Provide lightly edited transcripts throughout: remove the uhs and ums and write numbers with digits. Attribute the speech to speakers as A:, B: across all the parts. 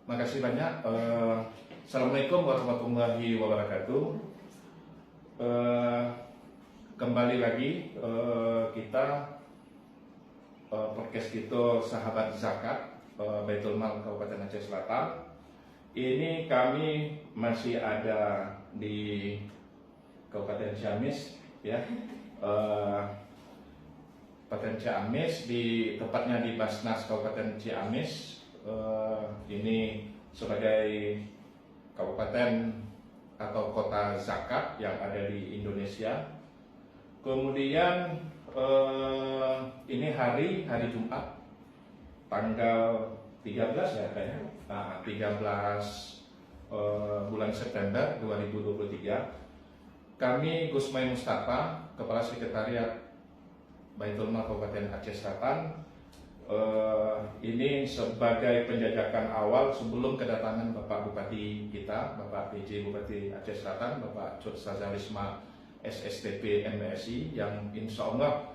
A: Makasih banyak. Assalamualaikum warahmatullahi wabarakatuh. Kembali lagi kita podcast kita Sahabat Zakat Baitul Mal Kabupaten Aceh Selatan. Ini kami masih ada di Kabupaten Ciamis, ya. Kabupaten Ciamis, tepatnya di Basnas Kabupaten Ciamis. Ini sebagai kabupaten atau kota zakat yang ada di Indonesia. Kemudian ini hari Jumat tanggal 13 ya kayaknya, 13 bulan September 2023. Kami Gusmai Mustafa, Kepala Sekretariat Baitul Mal Kabupaten Aceh Selatan, ini sebagai penjajakan awal sebelum kedatangan Bapak Bupati kita, Bapak PJ Bupati Aceh Selatan, Bapak Cud Sazalisma SSTP MSI, yang insya Allah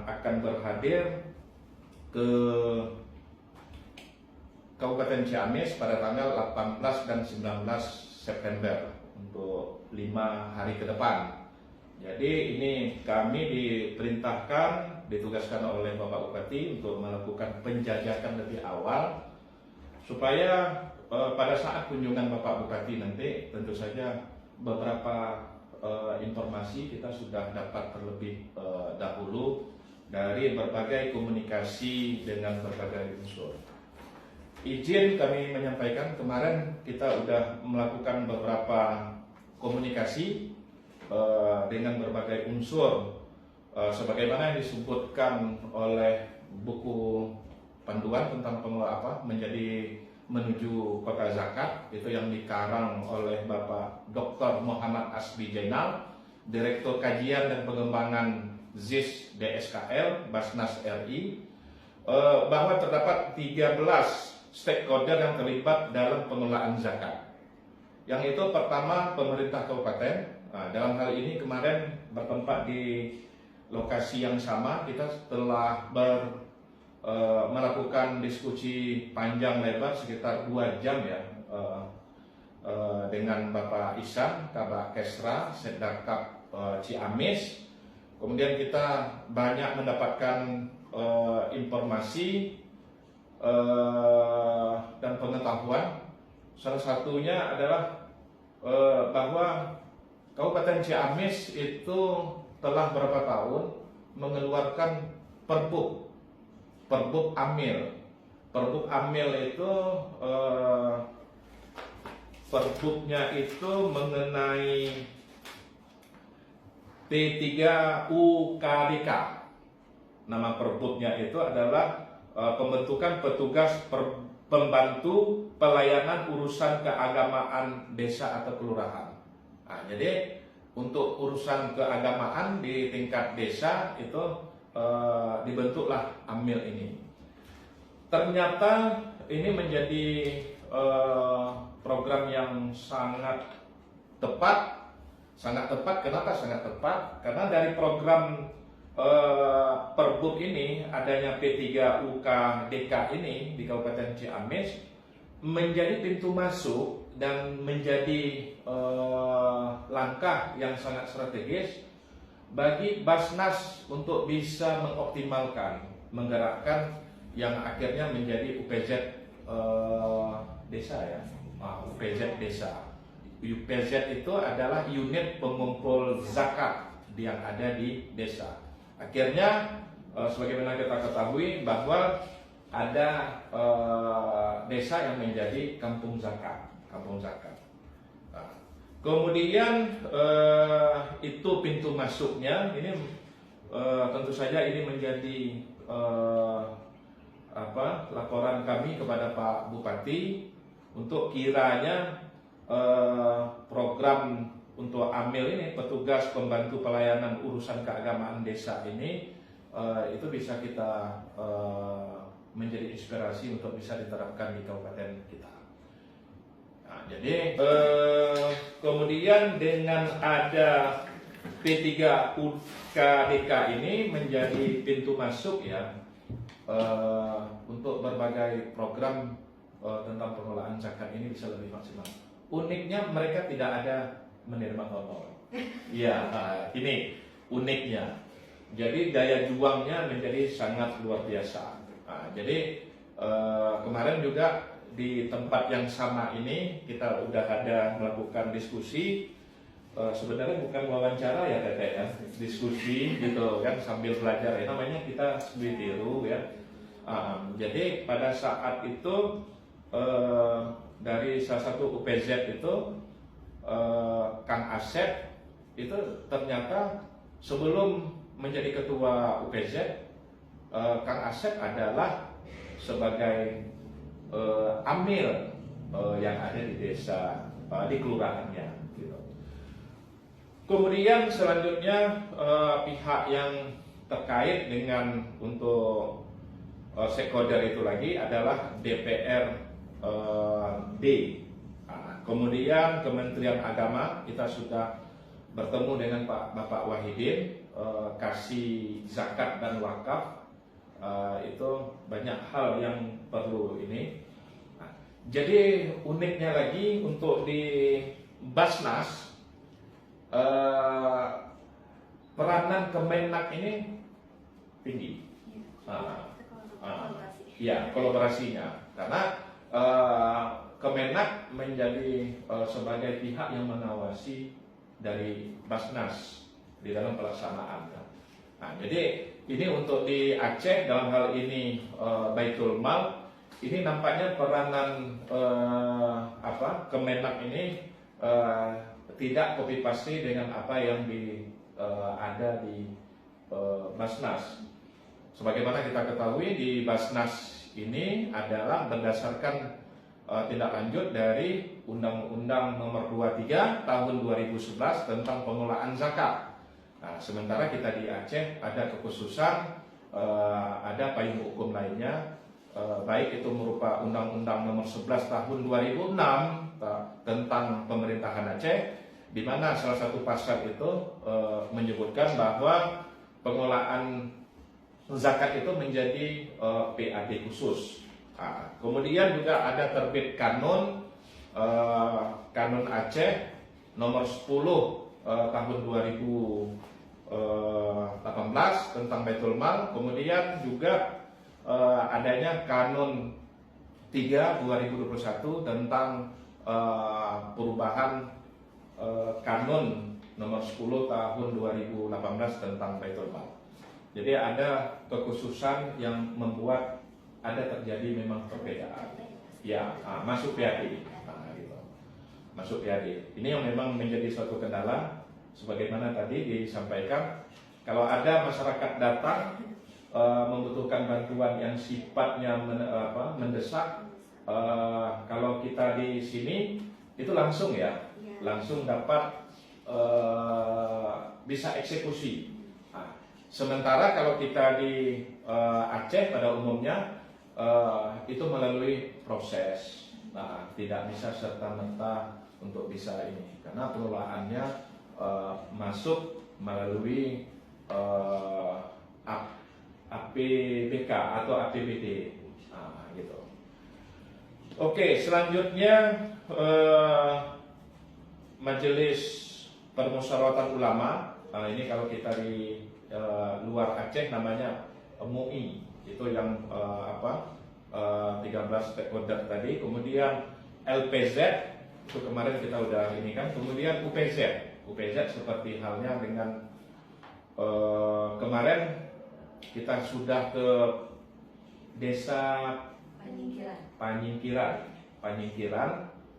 A: akan berhadir ke Kabupaten Ciamis pada tanggal 18 dan 19 September untuk 5 hari ke depan. Jadi ini kami diperintahkan, ditugaskan oleh Bapak Bupati untuk melakukan penjajakan lebih awal supaya pada saat kunjungan Bapak Bupati nanti tentu saja beberapa informasi kita sudah dapat terlebih dahulu dari berbagai komunikasi dengan berbagai unsur. Izin kami menyampaikan, kemarin kita sudah melakukan beberapa komunikasi dengan berbagai unsur sebagaimana yang disebutkan oleh buku panduan tentang menjadi menuju kota zakat, itu yang dikarang oleh Bapak Dr. Muhammad Asbi Jainal, Direktur Kajian dan Pengembangan ZIS DSKL Basnas RI, bahwa terdapat 13 stakeholder yang terlibat dalam pengelolaan zakat. Yang itu pertama pemerintah kabupaten. Dalam hal ini kemarin bertempat di lokasi yang sama, kita telah melakukan diskusi panjang lebar sekitar 2 jam ya dengan Bapak Ihsan, Kabak Kesra, Setdakap Ciamis. Kemudian kita banyak mendapatkan informasi dan pengetahuan. Salah satunya adalah bahwa Kabupaten Ciamis itu telah berapa tahun mengeluarkan Perbuk Amil. Perbuk Amil itu perbuknya itu mengenai P3UKDK. Nama perbuknya itu adalah pembentukan petugas pembantu pelayanan urusan keagamaan desa atau kelurahan. Jadi untuk urusan keagamaan di tingkat desa itu dibentuklah AMIL ini. Ternyata ini menjadi program yang sangat tepat. Sangat tepat, kenapa sangat tepat? Karena dari program Perbuk ini, adanya P3UKDK ini di Kabupaten Ciamis menjadi pintu masuk dan menjadi langkah yang sangat strategis bagi Basnas untuk bisa mengoptimalkan, menggerakkan yang akhirnya menjadi UPZ desa ya, UPZ desa. UPZ itu adalah unit pengumpul zakat yang ada di desa. Akhirnya sebagaimana kita ketahui bahwa ada desa yang menjadi kampung zakat. Kemudian itu pintu masuknya. Ini tentu saja ini menjadi laporan kami kepada Pak Bupati untuk kiranya program untuk AMIL ini, petugas pembantu pelayanan urusan keagamaan desa ini, itu bisa kita menjadi inspirasi untuk bisa diterapkan di kabupaten kita. Jadi kemudian dengan ada P3UKDK ini menjadi pintu masuk ya untuk berbagai program tentang pengelolaan zakat ini bisa lebih maksimal. Uniknya mereka tidak ada menerima honor. Iya, ini uniknya. Jadi daya juangnya menjadi sangat luar biasa. Jadi kemarin juga di tempat yang sama ini kita udah ada melakukan diskusi. Sebenarnya bukan wawancara ya Teteh ya, diskusi gitu kan sambil belajar ya, namanya kita tiru ya. Jadi pada saat itu dari salah satu UPZ itu Kang Asep itu ternyata sebelum menjadi ketua UPZ, Kang Asep adalah sebagai amil yang ada di desa, di kelurahannya gitu. Kemudian selanjutnya pihak yang terkait dengan untuk stakeholder itu lagi adalah DPRD. Kemudian Kementerian Agama kita sudah bertemu dengan Bapak Wahidin, kasih zakat dan wakaf, itu banyak hal yang perlu ini. Jadi uniknya lagi untuk di Basnas, peranan Kemenak ini tinggi. Ya, kolaborasinya karena Kemenak menjadi sebagai pihak yang mengawasi dari Basnas di dalam pelaksanaan. Jadi ini untuk di Aceh dalam hal ini Baitul Mal ini nampaknya peranan Kemenak ini tidak copy paste dengan apa yang ada di Basnas. Sebagaimana kita ketahui di Basnas ini adalah berdasarkan tindak lanjut dari Undang-Undang Nomor 23 Tahun 2011 tentang pengelolaan zakat. Sementara kita di Aceh ada kekhususan, ada payung hukum lainnya, baik itu merupakan Undang-Undang Nomor 11 Tahun 2006 tentang pemerintahan Aceh, di mana salah satu pasal itu menyebutkan bahwa pengelolaan zakat itu menjadi PAD khusus. Kemudian juga ada terbit kanun Aceh nomor 10 tahun 2018 tentang Baitul Mal. Kemudian juga adanya kanun 3 2021 tentang perubahan kanun nomor 10 tahun 2018 tentang Baitul Mal. Jadi ada kekhususan yang membuat ada terjadi memang perbedaan. Ya, masuk PAD. Gitu. Masuk PAD. Ini yang memang menjadi suatu kendala. Sebagaimana tadi disampaikan, kalau ada masyarakat datang membutuhkan bantuan yang sifatnya mendesak, kalau kita di sini itu langsung ya, langsung dapat bisa eksekusi. Sementara kalau kita di Aceh pada umumnya itu melalui proses, tidak bisa serta-merta untuk bisa ini, karena pengelolaannya masuk melalui APBK atau APBD, gitu. Oke, selanjutnya Majelis Permusyawaratan Ulama. Ini kalau kita di luar Aceh namanya MUI, itu yang 13 stakeholder tadi. Kemudian LPZ itu kemarin kita udah ini kan. Kemudian UPZ seperti halnya dengan kemarin kita sudah ke desa Panyingkiran,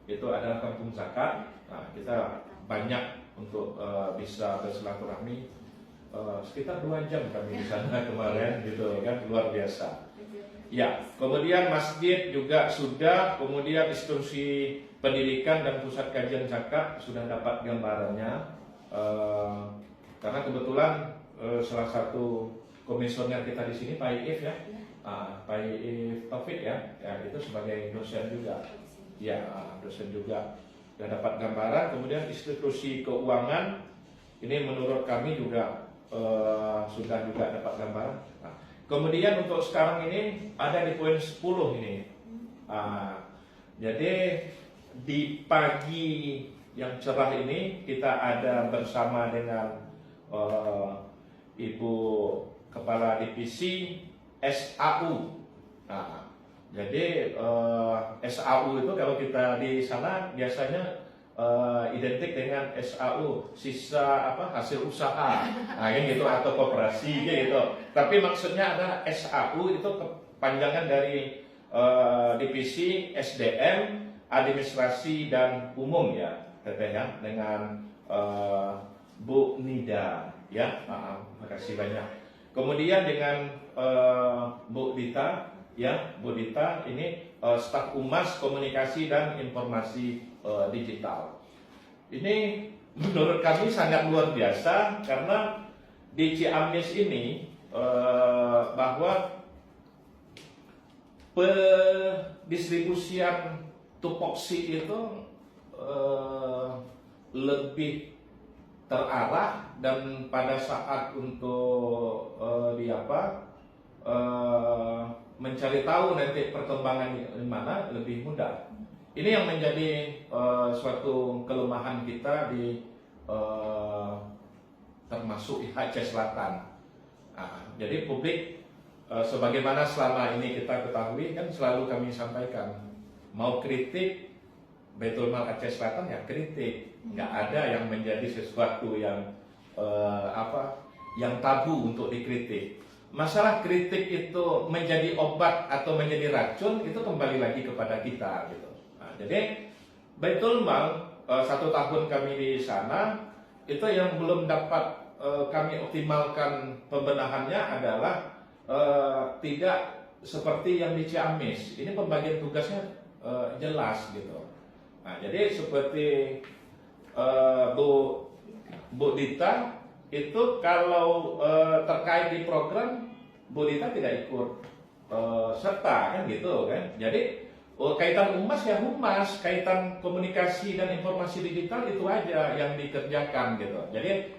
A: itu adalah kampung zakat. Kita banyak untuk bisa bersilaturahmi, sekitar 2 jam kami di sana kemarin gitu kan, luar biasa. Ya, kemudian masjid juga sudah, kemudian institusi pendidikan dan pusat kajian zakat sudah dapat gambarannya, karena kebetulan salah satu komisioner kita di sini Pak Iif ya, Pak Iif Taufik ya, itu sebagai dosen juga, ya dosen juga sudah dapat gambaran. Kemudian institusi keuangan ini menurut kami juga sudah juga dapat gambaran. Kemudian untuk sekarang ini ada di poin 10 ini, Jadi di pagi yang cerah ini kita ada bersama dengan Ibu Kepala Divisi SAU. Nah, jadi SAU itu kalau kita di sana biasanya identik dengan SAU, sisa hasil usaha, nah gitu, atau koperasi gitu. Tapi maksudnya ada SAU itu kepanjangan dari divisi SDM, administrasi dan umum ya, teteh ya, dengan Bu Nida ya. Makasih banyak. Kemudian dengan Bu Dita ya, Bu Dita ini staf Humas Komunikasi dan Informasi Digital. Ini menurut kami sangat luar biasa karena di Ciamis ini bahwa pendistribusian tupoksi itu lebih terarah, dan pada saat untuk mencari tahu nanti perkembangan di mana lebih mudah. Ini yang menjadi suatu kelemahan kita di termasuk di Aceh Selatan. Nah, jadi publik sebagaimana selama ini kita ketahui kan selalu kami sampaikan, mau kritik Baitul Mal Aceh Selatan ya kritik, nggak ada yang menjadi sesuatu yang yang tabu untuk dikritik. Masalah kritik itu menjadi obat atau menjadi racun itu kembali lagi kepada kita gitu. Nah, jadi Baitul Mal 1 tahun kami di sana itu yang belum dapat kami optimalkan pembenahannya adalah tidak seperti yang di Ciamis. Ini pembagian tugasnya jelas gitu. Nah, jadi seperti Bu Dita itu kalau terkait di program, Bu Dita tidak ikut serta kan gitu kan. Jadi kaitan humas ya humas, kaitan komunikasi dan informasi digital itu aja yang dikerjakan gitu. Jadi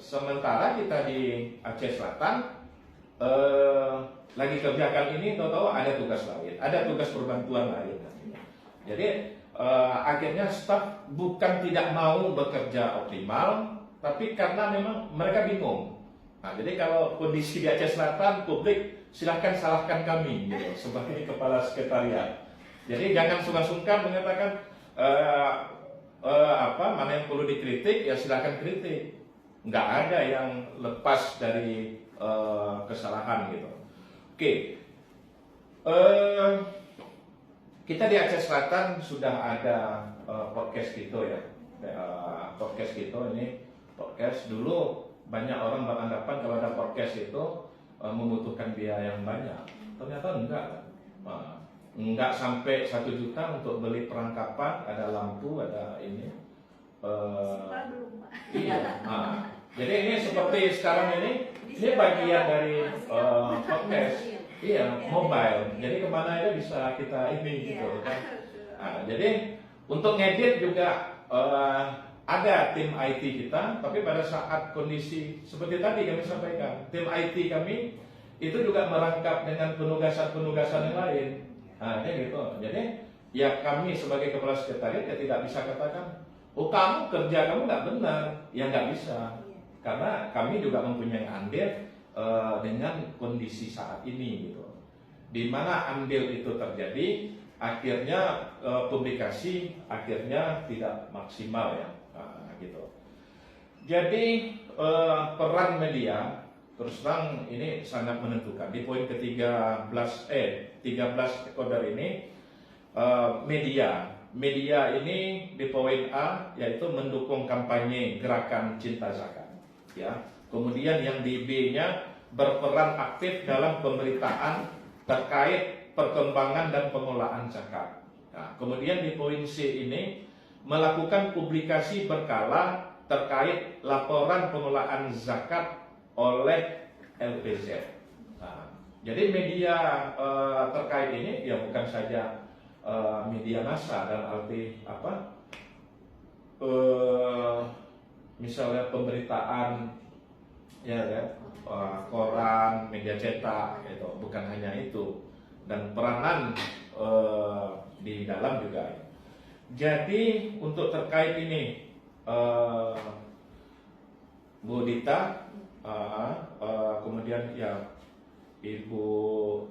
A: sementara kita di Aceh Selatan lagi kerjakan ini, tahu-tahu ada tugas lain, ada tugas perbantuan lain. Jadi akhirnya staf bukan tidak mau bekerja optimal, tapi karena memang mereka bingung. Nah, jadi kalau kondisi di Aceh Selatan, publik silahkan salahkan kami gitu, sebagai kepala sekretariat. Jadi jangan sungkan-sungkan mengatakan mana yang perlu dikritik ya silahkan kritik. Nggak ada yang lepas dari kesalahan gitu. Oke, kita di Aceh Selatan sudah ada podcast gitu ya. Podcast gitu ini podcast dulu banyak orang beranggapan kalau ada podcast itu membutuhkan biaya yang banyak. Ternyata enggak. Enggak sampai 1 juta untuk beli perlengkapan, ada lampu, ada ini. Iya. Jadi ini seperti sekarang ini bagian dari podcast. Iya, mobile. Jadi kemana aja bisa kita ini gitu kan. Nah, jadi untuk ngedit juga ada tim IT kita, tapi pada saat kondisi seperti tadi kami sampaikan, tim IT kami itu juga merangkap dengan penugasan-penugasan yang lain. Nah, gitu. Jadi ya kami sebagai kepala sekretariat ya tidak bisa katakan, oh kamu kerja kamu nggak benar, ya nggak bisa, karena kami juga mempunyai andil dengan kondisi saat ini gitu. Di mana andil itu terjadi, akhirnya publikasi akhirnya tidak maksimal ya. Gitu. Jadi peran media terus terang ini sangat menentukan. Di poin ke-13 13 koder ini media ini di poin A yaitu mendukung kampanye gerakan cinta zakat ya. Kemudian yang di B-nya berperan aktif dalam pemberitaan terkait perkembangan dan pengelolaan zakat. Nah, kemudian di poin C ini melakukan publikasi berkala terkait laporan pengelolaan zakat oleh LPZ. Nah, jadi media terkait ini ya bukan saja media massa dan arti misalnya pemberitaan ya kan, koran, media cetak, itu bukan hanya itu, dan peranan di dalam juga. Jadi untuk terkait ini Bu Dita, kemudian ya Ibu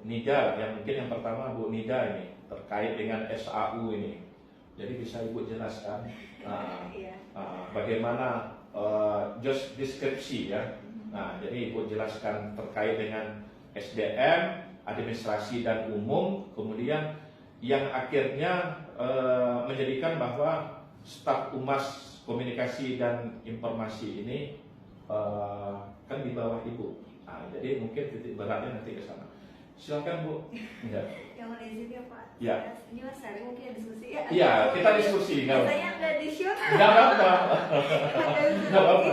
A: Nida, yang mungkin yang pertama Bu Nida ini terkait dengan SAU ini. Jadi bisa Ibu jelaskan bagaimana job deskripsi ya. Nah, jadi Ibu jelaskan terkait dengan SDM, administrasi dan umum, kemudian yang akhirnya menjadikan bahwa staf humas komunikasi dan informasi ini kan di bawah Ibu. Nah, jadi mungkin titik beratnya nanti ke sana. Silakan Bu. Ya.
B: Yang mana izin ya Pak?
A: Ya.
B: Ini Mas Sari mungkin diskusi ya?
A: Iya, kita diskusi.
B: Biasanya nggak di shoot.
A: Nggak apa-apa. Nggak apa-apa.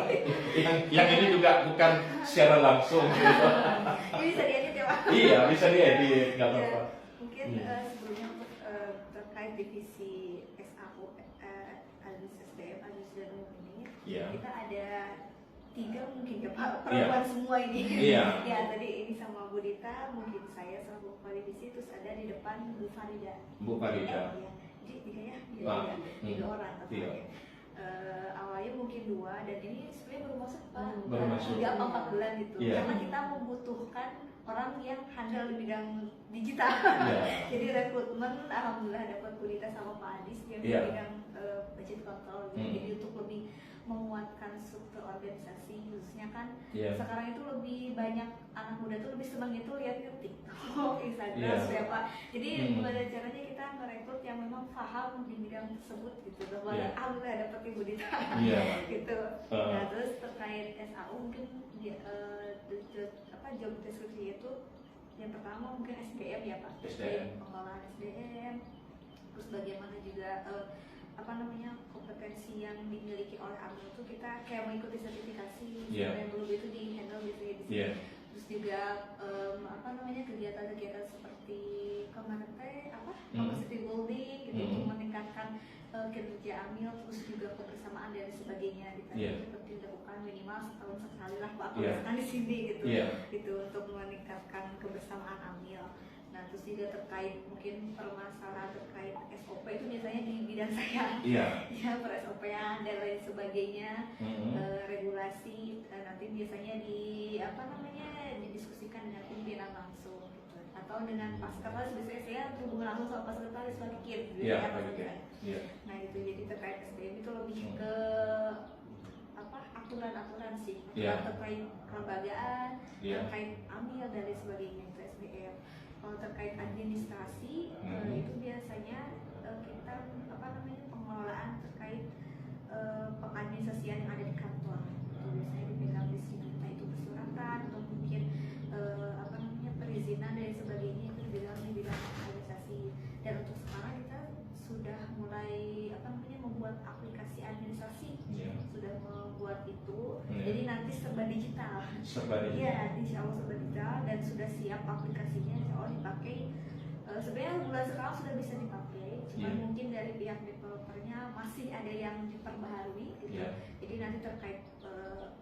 A: Yang ini juga bukan secara langsung. Gitu.
B: Ini bisa diedit ya Pak?
A: Iya, bisa diedit. Nggak apa-apa.
B: Mungkin sebelumnya untuk terkait divisi SAU, SDM, administrasi dan umum ini, kita ada 3 mungkin ya Pak, perempuan semua ini.
A: Iya.
B: Ya, tadi ini sama Bu Dita, mungkin saya selaku kepala divisi, terus ada di depan Bu Farida.
A: Bu Farida.
B: Iya. Jadi 3 ya, 3 orang
A: Iya.
B: Awalnya mungkin 2 dan ini sebenarnya baru masuk Pak.
A: Baru masuk.
B: 3 apa 4 bulan gitu.
A: Iya.
B: Karena kita membutuhkan orang yang handal di bidang digital.
A: Iya.
B: Jadi rekrutmen alhamdulillah dapat Bu Dita sama Pak Adis yang di bidang budget control. Jadi untuk lebih menguatkan struktur organisasi, khususnya kan sekarang itu lebih banyak anak muda tuh lebih senang itu lihat TikTok, Instagram, siapa. Jadi gimana caranya kita merekrut yang memang paham di bidang tersebut gitu. Alhamdulillah dapat Ibu Dita gitu. Nah terus terkait SAU mungkin job deskripsi itu yang pertama mungkin SDM ya Pak.
A: SDM.
B: Pengelolaan SDM. Terus bagaimana juga kompetensi yang dimiliki oleh AMIL itu kita kayak mengikuti sertifikasi yang dulu itu di handle gitu ya di sini. Terus juga kegiatan-kegiatan seperti kemarin capacity building gitu untuk meningkatkan kinerja AMIL, terus juga kebersamaan dan sebagainya gitu. Seperti dilakukan minimal setahun sekali lah Pak kan di sini gitu. Gitu untuk meningkatkan kebersamaan AMIL. Nah, terus juga terkait mungkin permasalahan terkait SOP itu biasanya di bidang saya. Ya, per SOP-an dan lain sebagainya, regulasi nanti biasanya didiskusikan dengan pimpinan langsung gitu. Atau dengan pas sekretaris, biasanya saya berhubungan langsung sama pas sekretaris Pak Kikir gitu ya. Nah, itu jadi terkait SDM itu lebih ke aturan-aturan sih, terkait kelembagaan, terkait AMIL dan lain sebagainya itu SDM. Kalau terkait administrasi itu biasanya kita pengelolaan terkait pengadministrasian yang ada di kantor. Itu biasanya dibilang di sini entah itu persuratan atau mungkin perizinan dan sebagainya itu dibilang di bidang administrasi. Dan untuk sekarang kita sudah mulai membuat aplikasi administrasi. Sudah membuat itu. Jadi nanti serba digital. Iya, insya Allah serba digital dan sudah siap aplikasinya. Insya Allah dipakai. Sebenarnya bulan sekarang sudah bisa dipakai. Cuma mungkin dari pihak developernya masih ada yang diperbaharui. Gitu. Jadi nanti terkait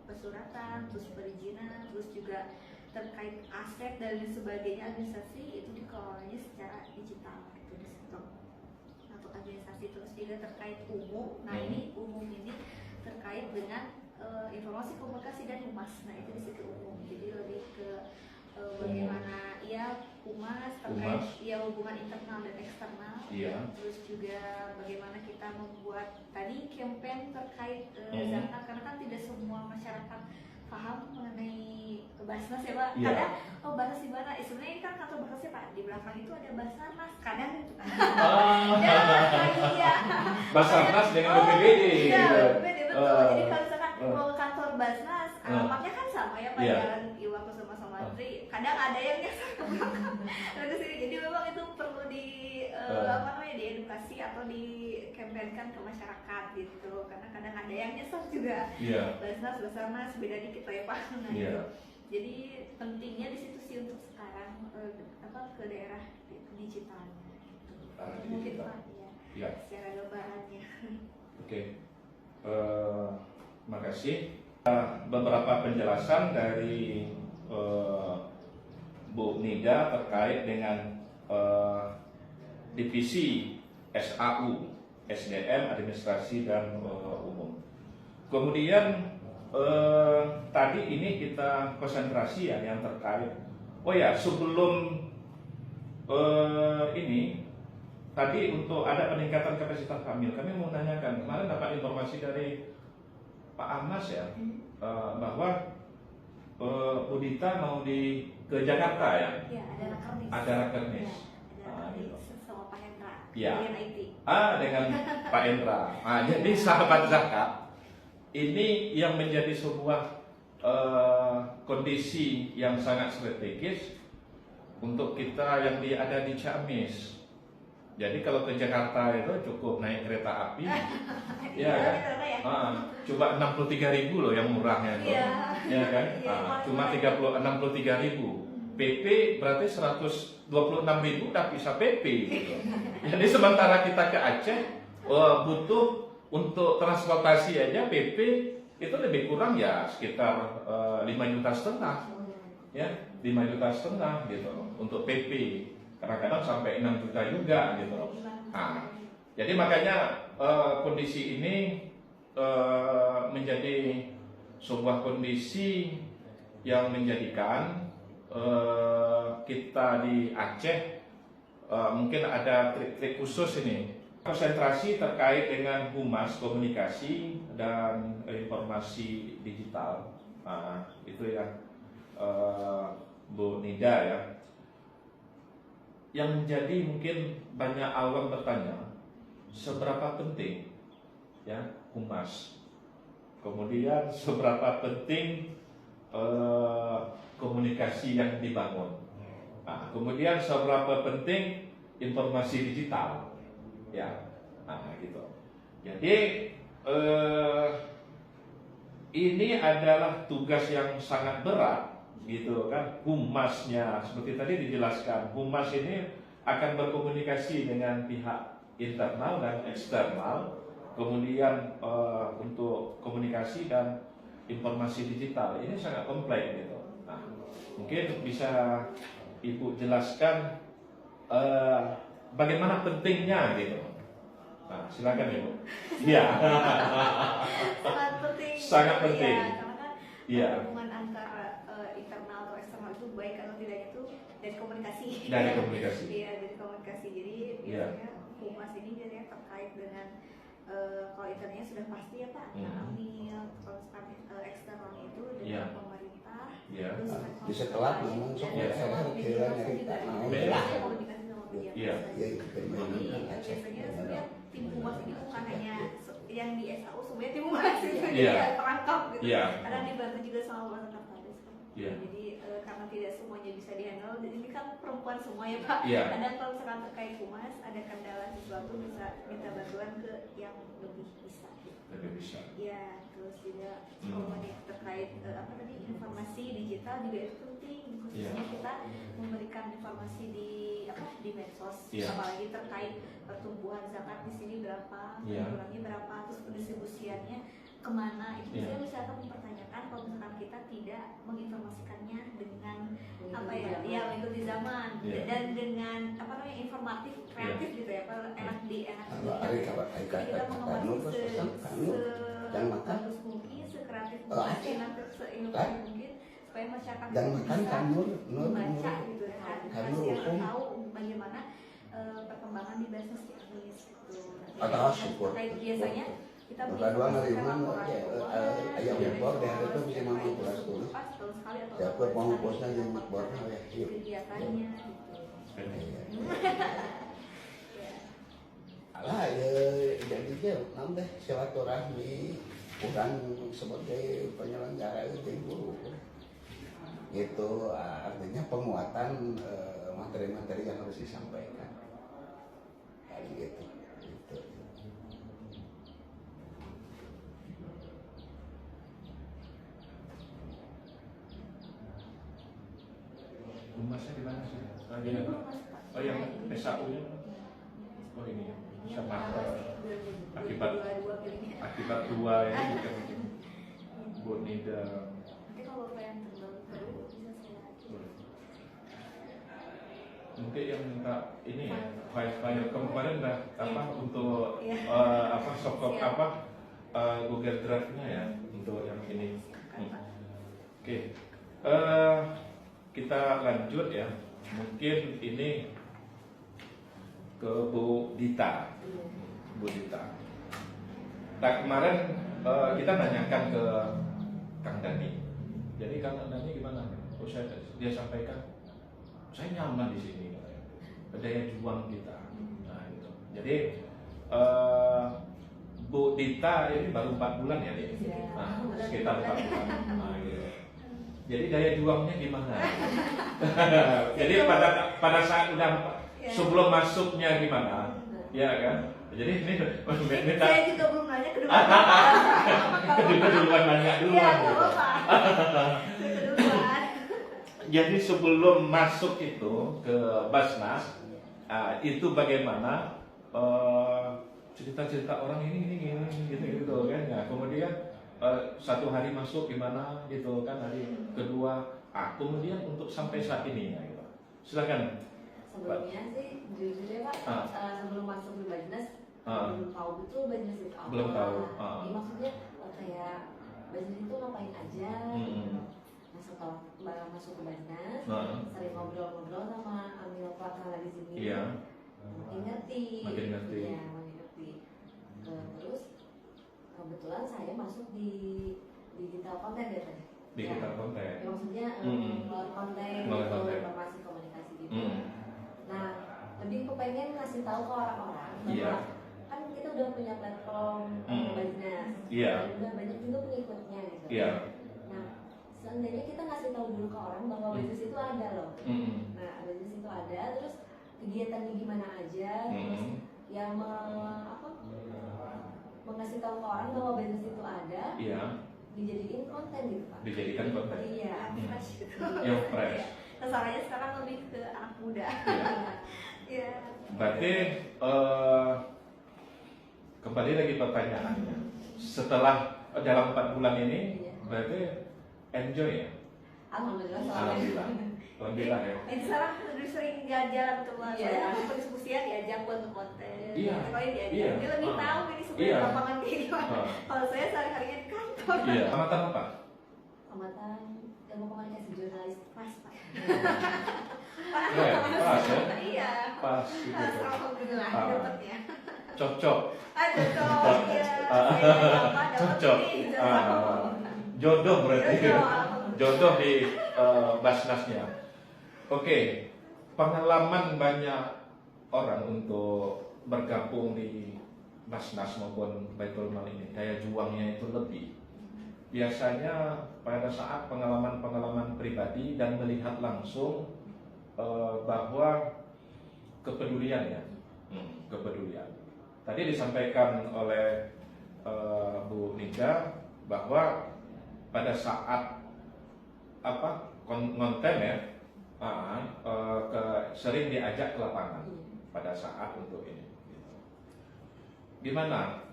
B: persuratan, terus perizinan, terus juga terkait aset dan sebagainya administrasi itu dikelolanya secara digital gitu di situ. Untuk administrasi terus juga terkait umum. Nah ini umum ini terkait dengan informasi komunikasi dan humas. Nah itu di situ umum. Jadi lebih ke bagaimana humas terkait hubungan internal dan eksternal. Terus juga bagaimana kita membuat tadi campaign terkait zakat karena kan tidak semua masyarakat paham mengenai Basnas ya Pak. Kadang Basnas di mana? Sebenarnya ini kan kantor Basnasnya Pak. Di belakang itu ada Basarnas. Kadang itu.
A: Basarnas dengan BPBD.
B: Iya, BPBD betul. Jadi kalau misalkan mau ke kantor Basnas, alamatnya kan sama ya Pak, Jalan Iwa Kusuma Somatri. Kadang ada yang nyasar ke belakang. Jadi memang itu perlu diedukasi atau dikampanyekan ke masyarakat gitu. Karena kadang ada yang nyasar juga. Basarnas beda dikit lah ya Pak. Nah, gitu. Jadi pentingnya di situ sih untuk sekarang ke daerah digitalnya gitu. Mungkin Pak secara gambarannya.
A: Oke. Makasih. Beberapa penjelasan dari Bu Nida terkait dengan divisi SAU, SDM, Administrasi dan Umum. Kemudian tadi ini kita konsentrasi ya yang terkait. Oh ya, sebelum ini tadi untuk ada peningkatan kapasitas hamil, kami mau menanyakan, kemarin dapat informasi dari Pak Ahmas ya, bahwa Bu Dita mau ke Jakarta ya?
B: Ya, ada rakernis.
A: Ada rakernis.
B: Ya, ada rakernis sama Pak Hendra.
A: Ya.
B: Dengan IT.
A: Dengan Pak Hendra. Jadi sahabat zakat, ini yang menjadi sebuah kondisi yang sangat strategis untuk kita yang ada di Ciamis. Jadi kalau ke Jakarta itu cukup naik kereta api, ya kan? Coba 63.000 loh yang murahnya itu, ya kan? Cuma 63.000. PP berarti 126.000 udah bisa PP. Gitu. Jadi sementara kita ke Aceh butuh untuk transportasi aja PP itu lebih kurang ya sekitar 5,5 juta, ya 5,5 juta gitu untuk PP. Kadang-kadang sampai 6 juta juga gitu. Jadi makanya kondisi ini menjadi sebuah kondisi yang menjadikan kita di Aceh mungkin ada trik-trik khusus ini. Konsentrasi terkait dengan humas komunikasi dan informasi digital. Itu ya Bu Nida ya. Yang menjadi mungkin banyak awam bertanya, seberapa penting ya humas, kemudian seberapa penting komunikasi yang dibangun, kemudian seberapa penting informasi digital, ya, gitu. Jadi ini adalah tugas yang sangat berat. Gitu kan, humasnya seperti tadi dijelaskan, humas ini akan berkomunikasi dengan pihak internal dan eksternal, kemudian untuk komunikasi dan informasi digital ini sangat kompleks gitu. Mungkin bisa Ibu jelaskan bagaimana pentingnya gitu. Silakan Ibu. Iya.
B: Sangat penting.
A: Sangat penting.
B: Ya, karena kan
A: iya.
B: hubungan antara internal atau eksternal itu baik atau tidak itu dari komunikasi.
A: Dari komunikasi.
B: Iya, dari komunikasi. Jadi biasanya humas ini biasanya terkait dengan kalau internalnya sudah pasti ya Pak, hamil, kalau misalkan eksternalnya itu dengan pemerintah. Terus
C: di setelah memang sok
B: komunikasi sama media
A: Iya.
B: Jadi biasanya sebenarnya tim humas ini bukan hanya yang di SAU, sebenarnya tim humas itu juga perangkap gitu. Kadang dibantu juga sama Bapak Kades. Jadi karena tidak semuanya bisa dihandle, jadi ini kan perempuan semua ya Pak. Kadang kalau misalkan terkait humas ada kendala sesuatu bisa minta bantuan ke yang lebih bisa.
A: Lebih bisa.
B: Ya, terus juga terkait informasi digital juga itu penting. Khususnya kita memberikan informasi di medsos, apalagi terkait pertumbuhan zakat di sini berapa, penjualannya berapa, terus pendistribusiannya kemana. Itu saya misalkan mempertanyakan kalau misalkan kita tidak menginformasikannya dengan mengikuti zaman dan dengan informatif, kreatif gitu ya, enak kita mengemas sebagus mungkin, sekreatif mungkin, seinovasi mungkin supaya masyarakat bisa membaca gitu ya, kasih tahu bagaimana perkembangan di bisnis Ciamis gitu. Biasanya kita
C: ayam ekor dari itu bisa mampu pulas dulu. Siapa pengurusnya yang ekbornya ya.
B: Kegiatannya gitu.
C: Alah ya jadinya nanti silaturahmi bukan sebagai penyelenggara itu guru. Itu artinya penguatan materi-materi yang harus disampaikan. Kayak gitu.
A: Humasnya di mana sih? Oh yang SAU-nya? Oh ini ya. Sama akibat dua ini bukan Bu Nida.
B: Nanti kalau yang terbaru bisa saya
A: mungkin yang minta ini ya file kemarin dah apa untuk soft Google Drive-nya ya untuk yang ini. Oke. Kita lanjut ya. Mungkin ini ke Bu Dita. Bu Dita. Nah, kemarin kita nanyakan ke Kang Dani. Jadi Kang Dani gimana? Dia sampaikan, saya nyaman di sini, daya juang kita. Nah, gitu. Jadi Bu Dita ini baru 4 bulan ya, nah, sekitar 4 bulan. Nah, gitu. Jadi daya juangnya gimana? Jadi pada saat udah sebelum masuknya gimana, ya kan? Jadi ini
B: saya juga belum nanya kedua.
A: Keduluan nanya duluan. Jadi sebelum masuk itu ke Basnas, itu bagaimana cerita-cerita orang ini gitu kan? Nah, kemudian satu hari masuk gimana gitu kan, hari kedua, kemudian untuk sampai saat ini ya, gitu. Silakan.
D: Sebelumnya sih jujur ya Pak, sebelum masuk di Basnas belum tahu betul Basnas itu apa.
A: Belum tahu.
D: Ya, maksudnya kayak Basnas itu ngapain aja. Nah, setelah masuk ke Basnas, sering ngobrol-ngobrol sama Amil Pratala di sini.
A: Iya.
D: Makin ngerti. Iya, makin ngerti. Terus kebetulan saya masuk di digital konten ya Pak.
A: Digital konten.
D: Ya, maksudnya konten, informasi komunikasi gitu. Nah, lebih kepengen ngasih tahu ke orang-orang bahwa kan kita udah punya platform Basnas, dan udah banyak juga pengikutnya gitu. Nah, seandainya kita ngasih tahu dulu ke orang bahwa Basnas itu ada loh. Nah, Basnas itu ada, terus kegiatannya gimana aja, terus yang mengasih tahu ke orang bahwa Basnas itu ada. Dijadiin konten gitu Pak.
A: Dijadikan konten.
D: Iya.
B: Fresh gitu.
A: Yang fresh.
B: Sasarannya sekarang lebih ke anak muda. Iya.
A: Berarti kembali lagi pertanyaannya. Setelah dalam 4 bulan ini, berarti enjoy ya?
D: Alhamdulillah.
A: Alhamdulillah ya.
B: Sekarang lebih sering jalan teman. Saya diskusian diajak buat konten. Kalau diajak, dia lebih tahu ini sebenarnya lapangan kayak gimana. Kalau saya sehari-harinya di kantor.
A: Amatan apa?
D: Amatan ilmu komunikasi jurnalis.
B: Pas Pak.
A: Pas ya?
B: Iya.
A: Pas.
B: Alhamdulillah dapatnya.
A: Cocok.
B: Cocok.
A: Cocok. Jodoh berarti. Jodoh di Basnasnya. Oke. Pengalaman banyak orang untuk bergabung di Basnas maupun Baitul Mal ini, daya juangnya itu lebih. Biasanya pada saat pengalaman-pengalaman pribadi dan melihat langsung bahwa kepedulian ya, kepedulian. Tadi disampaikan oleh Bu Nika bahwa pada saat konten ya, sering diajak ke lapangan pada saat untuk ini. Gimana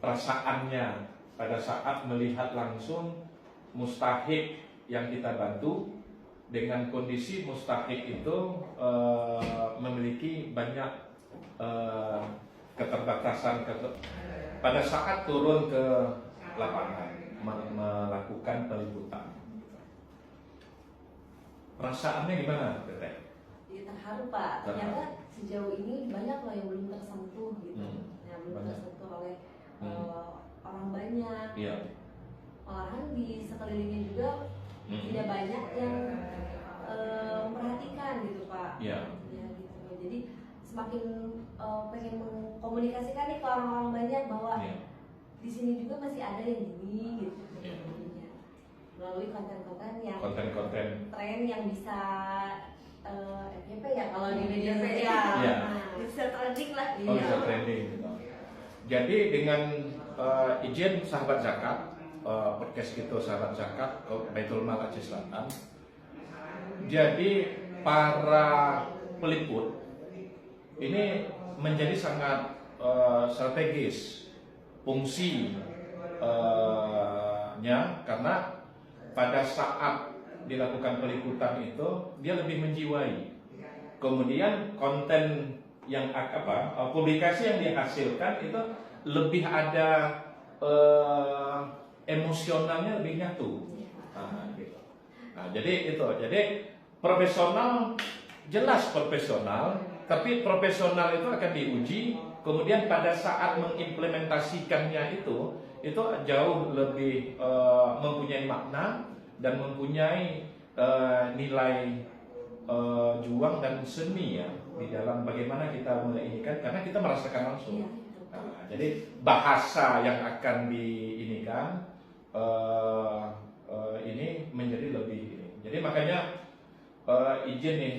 A: perasaannya pada saat melihat langsung mustahik yang kita bantu dengan kondisi mustahik itu memiliki banyak keterbatasan pada saat turun ke lapangan melakukan peliputan. Perasaannya gimana, Teteh?
D: Ya, terharu Pak. Ternyata sejauh ini banyak loh yang belum tersentuh gitu. Belum tersentuh oleh orang banyak. Malahan di sekelilingnya juga tidak banyak yang memperhatikan gitu Pak. Ya, gitu. Jadi semakin pengen mengkomunikasikan nih ke orang-orang banyak bahwa di sini juga masih ada yang gini gitu. Melalui konten-konten yang tren yang bisa FYP ya kalau di media sosial.
B: Bisa trending lah.
A: Bisa trending. Jadi dengan izin sahabat zakat, podcast itu sahabat zakat Baitul Mal Aceh Selatan. Jadi para peliput ini menjadi sangat strategis fungsinya karena pada saat dilakukan peliputan itu dia lebih menjiwai kemudian konten yang publikasi yang dihasilkan itu lebih ada emosionalnya, lebih nyatu. Gitu. Jadi profesional, jelas profesional, tapi profesional itu akan diuji, kemudian pada saat mengimplementasikannya itu jauh lebih mempunyai makna dan mempunyai nilai juang dan seni ya di dalam bagaimana kita menginikan, karena kita merasakan langsung. Jadi bahasa yang akan diinikan ini menjadi lebih ini. Jadi makanya izin nih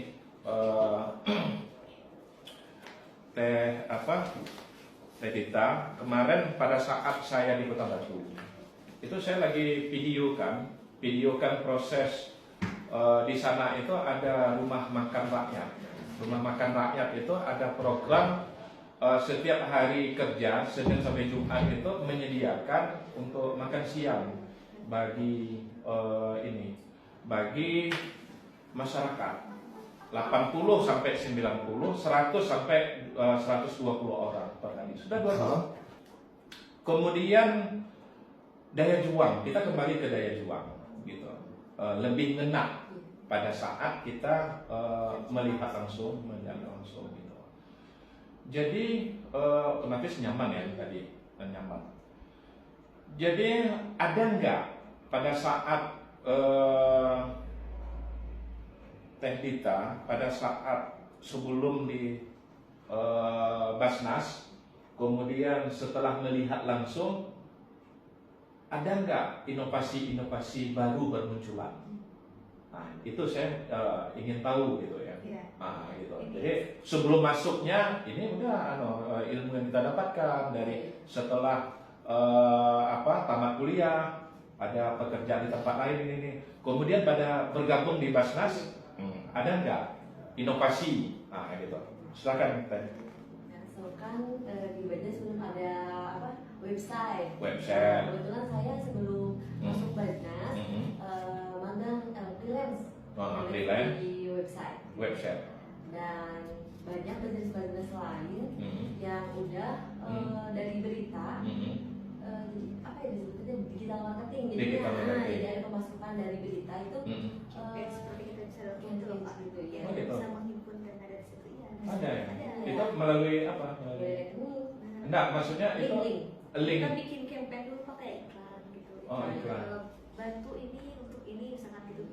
A: Teh Dita, kemarin pada saat saya di Kota Batu itu saya lagi videokan proses di sana itu ada rumah makan rakyat. Rumah makan rakyat itu ada program setiap hari kerja Senin sampai Jumat itu menyediakan untuk makan siang bagi bagi masyarakat 80 sampai 90, 100 sampai 120 orang per hari. Sudah 2 tahun. Kemudian daya juang, kita kembali ke daya juang gitu. Lebih ngena pada saat kita melihat langsung, melihat langsung gitu. Jadi otomatis nyaman ya tadi, nyaman. Jadi ada nggak pada saat Teh Dita pada saat sebelum di Basnas, kemudian setelah melihat langsung, ada nggak inovasi-inovasi baru bermunculan? Nah, itu saya ingin tahu gitu ya. Gitu. Jadi sebelum masuknya ini udah ilmu yang kita dapatkan dari setelah tamat kuliah, ada pekerjaan di tempat lain ini. Kemudian pada bergabung di Basnas, ada nggak inovasi? Nah, gitu. Silakan Teh.
D: Kan di Basnas belum ada website.
A: Kebetulan
D: saya sebelum masuk Basnas magang freelance di website. Dan banyak bisnis lain yang udah dari berita. Disebutnya digital marketing. Jadi ada pemasukan dari berita itu
B: seperti kita bisa lakukan itu Pak. Ya, bisa menghimpun dana dari situ ya.
A: Ada ya? Itu melalui apa? Enggak, maksudnya itu link.
B: Kita bikin campaign dulu pakai iklan gitu.
A: Iklan.
B: Bantu ini untuk ini misalkan gitu.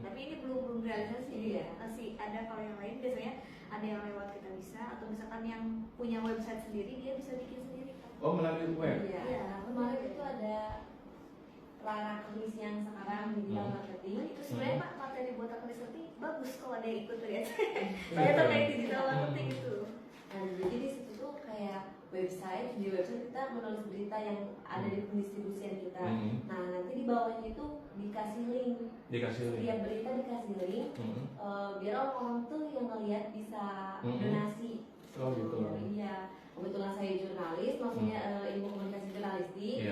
B: Tapi ini belum realisasi ya. Masih ada kalau yang lain biasanya ada yang lewat kita bisa, atau misalkan yang punya website sendiri dia bisa bikin sendiri.
A: Oh, melalui web.
D: Iya, kemarin itu ada Rara Kemis yang sekarang digital marketing.
B: Itu sebenarnya Pak, materi buat marketing bagus kalau ada yang ikut lihat. Saya terkait digital marketing itu.
D: Nah, jadi di situ tuh kayak di website kita menulis berita yang ada di pendistribusian kita. Nah, nanti di bawahnya itu dikasih link. Setiap berita dikasih link. Biar orang-orang tuh yang ngelihat bisa donasi.
A: Oh gitu.
D: Iya. Kebetulan saya jurnalis, maksudnya ilmu komunikasi jurnalistik.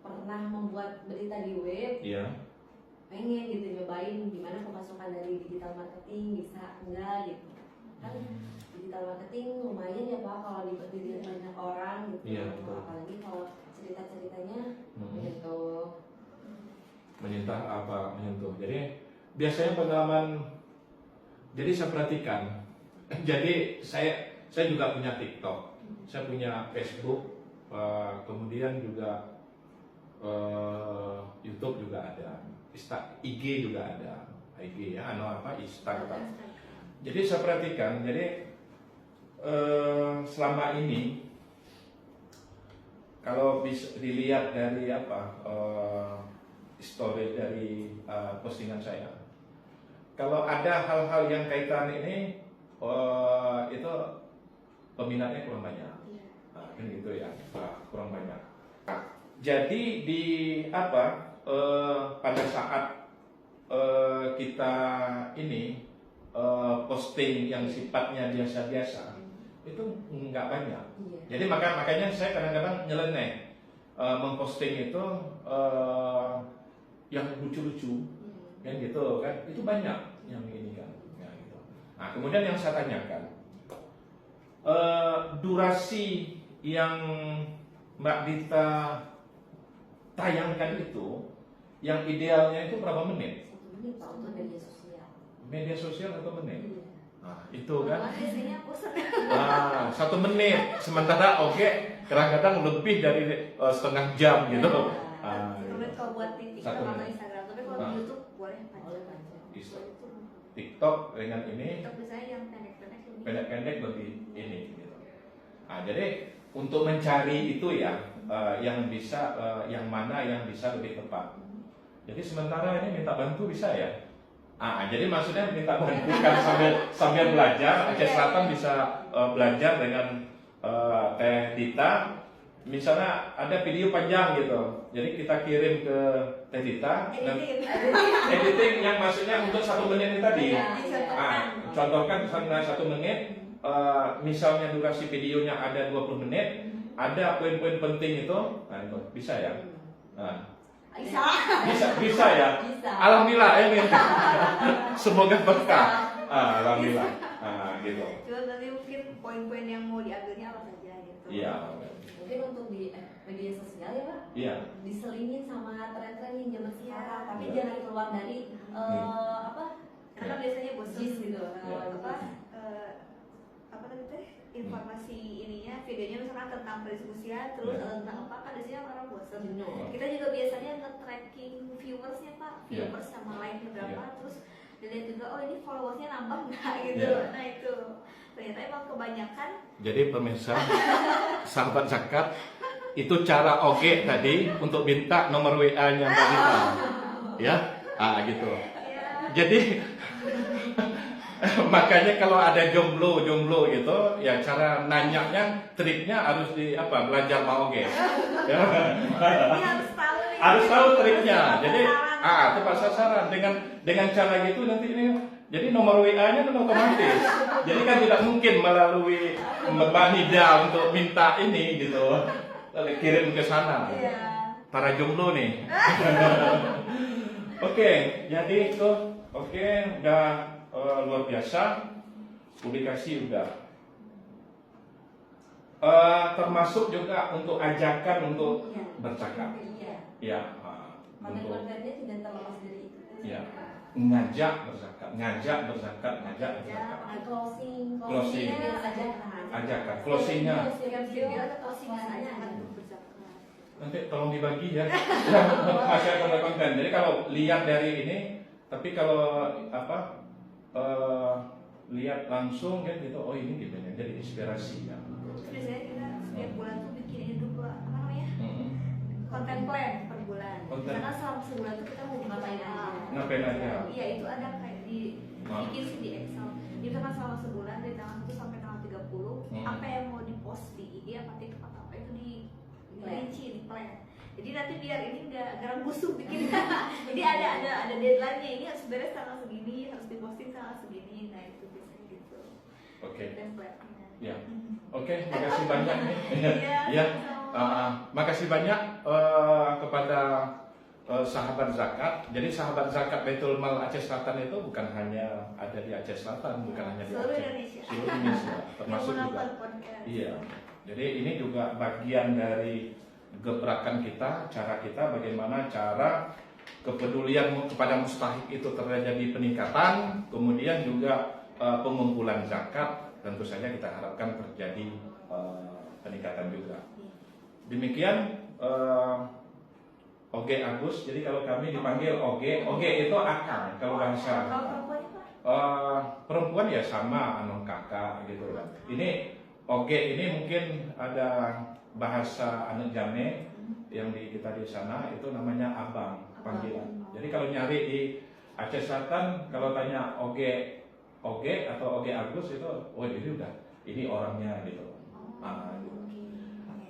D: Pernah membuat berita di web. Pengen gitu nyobain gimana pemasukan dari digital marketing, bisa enggak gitu. Kan digital marketing lumayan ya Pak kalau dibagi banyak orang gitu. Apalagi kalau cerita-ceritanya
A: menyentuh. Jadi biasanya pengalaman, jadi saya perhatikan. Jadi saya juga punya TikTok, saya punya Facebook, kemudian juga YouTube juga ada, IG juga ada, IG ya, Instagram. Jadi saya perhatikan, jadi selama ini kalau bisa dilihat dari story dari postingan saya, kalau ada hal-hal yang kaitan ini itu peminatnya kurang banyak, kan gitu ya, kurang banyak. Jadi pada saat kita ini posting yang sifatnya biasa-biasa itu nggak banyak. Jadi makanya saya kadang-kadang nyeleneh memposting itu yang lucu-lucu, kan gitu kan, itu banyak yang ini kan, ya, gitu. Nah, kemudian yang saya tanyakan, durasi yang Mbak Dita tayangkan itu, yang idealnya itu berapa menit?
D: 1 menit Pak untuk media sosial.
A: Media sosial 1 menit?
D: Iya.
A: Nah, itu kan?
B: Biasanya bosan.
A: 1 menit. Sementara kadang-kadang lebih dari setengah jam gitu.
B: Kalau buat di TikTok
A: 1
B: atau
A: menit.
B: Instagram, tapi kalau di YouTube boleh panjang.
A: Bisa. TikTok dengan ini
B: TikTok biasanya yang pendek-pendek lebih.
A: pendek-pendek lebih ini gitu. Nah, jadi untuk mencari itu ya yang bisa yang mana yang bisa lebih tepat. Jadi sementara ini minta bantu bisa ya. Jadi maksudnya minta bantu kan sambil belajar. Aceh Selatan bisa belajar dengan Teh Dita. Misalnya ada video panjang gitu, jadi kita kirim ke Teh Dita. Editing yang maksudnya untuk 1 menit itu tadi. Contohkan misalnya 1 menit. Misalnya durasi videonya ada 20 menit, ada poin-poin penting itu, nah itu bisa ya. Bisa ya.
D: Bisa.
A: Alhamdulillah ini. Semoga berkah. Alhamdulillah. Gitu.
B: Cuma nanti mungkin poin-poin yang mau diambilnya apa saja gitu.
A: Iya.
D: Mungkin untuk di media sosial ya Pak,
A: Iya.
D: diselingin sama tren-tren yang zaman sekarang, tapi
A: Iya.
D: jangan keluar dari apa
B: Karena biasanya bosan
D: gist gitu.
B: apa tadi teh informasi ininya videonya misalnya tentang pendiskusian terus tentang apa kan biasanya orang bosan.
D: Benar.
B: Kita juga biasanya nge-tracking viewersnya Pak, viewers sama like-nya berapa, terus dilihat juga oh ini followersnya nambah nggak gitu. Nah itu ternyata emang kebanyakan.
A: Jadi pemirsa, sahabat zakat, itu cara Oge tadi untuk minta nomor WA-nya Mbak Dita. Ya, gitu. Jadi makanya kalau ada jomblo gitu, ya cara nanyanya, triknya harus belajar sama Oge. Ya.
B: Ini harus tahu nih.
A: Harus tahu triknya. Jadi tepat sasaran dengan cara gitu nanti ini. Jadi nomor WA-nya kan otomatis. Jadi kan tidak mungkin melalui Mbak Nida untuk minta ini gitu. Kirim ke sana. Para jomblo nih. Oke, jadi itu udah luar biasa. Publikasi udah. Termasuk juga untuk ajakan untuk bercakap. Ya.
D: Konten-kontennya tidak terlepas dari itu.
A: Ya. Ngajak berzakat.
D: Closing.
A: Ajakan. Closingnya.
B: Closingnya
A: Nanti tolong dibagi ya. Masih ada konten. Jadi kalau lihat dari ini, tapi kalau lihat langsung kan gitu, oh ini gimana? Jadi inspirasi ya.
B: Biasanya kita setiap bulan tuh bikin ini dulu konten plan per bulan. Karena selama sebulan tuh kita mau ngapain aja.
A: Ngapain aja?
B: Iya itu ada kayak bikin sih di Excel. Jadi kan selama sebulan dari tanggal 1 sampai tanggal 30 apa yang mau dipost di IG apa TikTok apa itu dirinci di plan. Jadi nanti biar ini udah garam busuk bikin. Jadi ada deadline-nya, ini harus beres tanggal segini, harus diposting tanggal segini. Nah itu biasanya gitu.
A: Oke.
B: Template-nya.
A: Ya. Oke, makasih banyak nih.
B: Iya.
A: Makasih banyak kepada sahabat zakat. Jadi sahabat zakat Baitul Mal Aceh Selatan itu bukan hanya ada di Aceh Selatan, bukan hanya di
B: Seluruh
A: Aceh.
B: Indonesia.
A: Seluruh Indonesia, termasuk
B: Yang
A: juga.
B: menonton podcast.
A: Iya. Jadi ini juga bagian dari gebrakan kita, cara kita bagaimana cara kepedulian kepada mustahik itu terjadi peningkatan, kemudian juga pengumpulan zakat. Tentu saja kita harapkan terjadi peningkatan juga. Demikian Oge Agus. Jadi kalau kami dipanggil Oge itu akang kalau bahasa.
B: Kalau perempuannya Pak?
A: Perempuan ya sama kakak gitu kan. Ini Oge ini mungkin ada bahasa anak jame yang kita di sana itu namanya abang panggilan. Jadi kalau nyari di Aceh Selatan kalau tanya Oge atau Oge Agus itu, oh ini orangnya gitu. Gitu.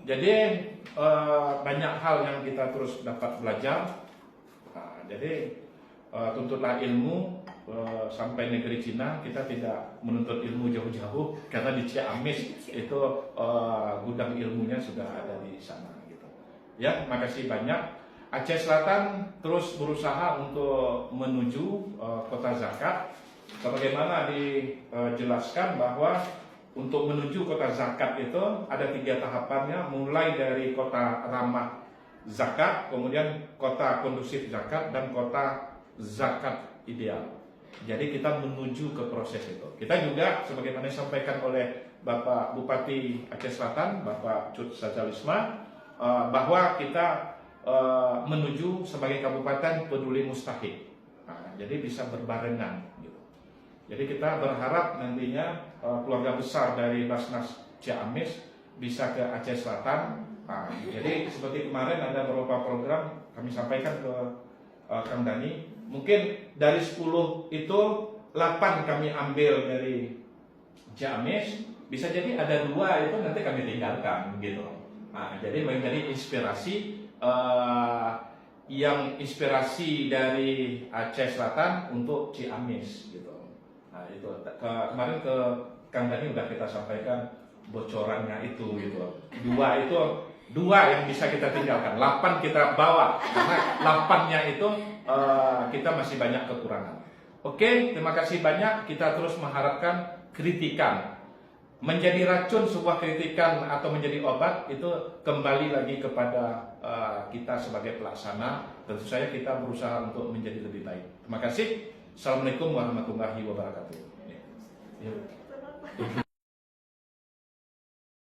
A: Jadi banyak hal yang kita terus dapat belajar. Jadi tuntutlah ilmu sampai negeri Cina. Kita tidak menuntut ilmu jauh-jauh karena di Ciamis itu gudang ilmunya sudah ada di sana. Gitu. Ya, makasih banyak. Aceh Selatan terus berusaha untuk menuju kota zakat. sebagaimana dijelaskan bahwa untuk menuju kota zakat itu ada 3 tahapannya, mulai dari kota ramah zakat, kemudian kota kondusif zakat, dan kota zakat ideal. Jadi kita menuju ke proses itu. Kita juga sebagaimana disampaikan oleh Bapak Bupati Aceh Selatan, Bapak Cut Sajalisma, bahwa kita menuju sebagai kabupaten peduli mustahik. Nah, jadi bisa berbarengan gitu. Jadi kita berharap nantinya keluarga besar dari Basnas Ciamis bisa ke Aceh Selatan. Nah, jadi seperti kemarin ada beberapa program kami sampaikan ke Kang Dani. Mungkin dari 10 itu 8 kami ambil dari Ciamis. Bisa jadi ada 2 itu nanti kami tinggalkan gitu. Nah, jadi menjadi inspirasi yang inspirasi dari Aceh Selatan untuk Ciamis gitu. Nah itu kemarin ke Kang Dani udah kita sampaikan bocorannya itu gitu. 2 yang bisa kita tinggalkan, 8 kita bawa karena 8-nya itu kita masih banyak kekurangan. Oke, terima kasih banyak. Kita terus mengharapkan kritikan. Menjadi racun sebuah kritikan atau menjadi obat itu kembali lagi kepada kita sebagai pelaksana. Tentu saja kita berusaha untuk menjadi lebih baik. Terima kasih. Assalamualaikum warahmatullahi wabarakatuh.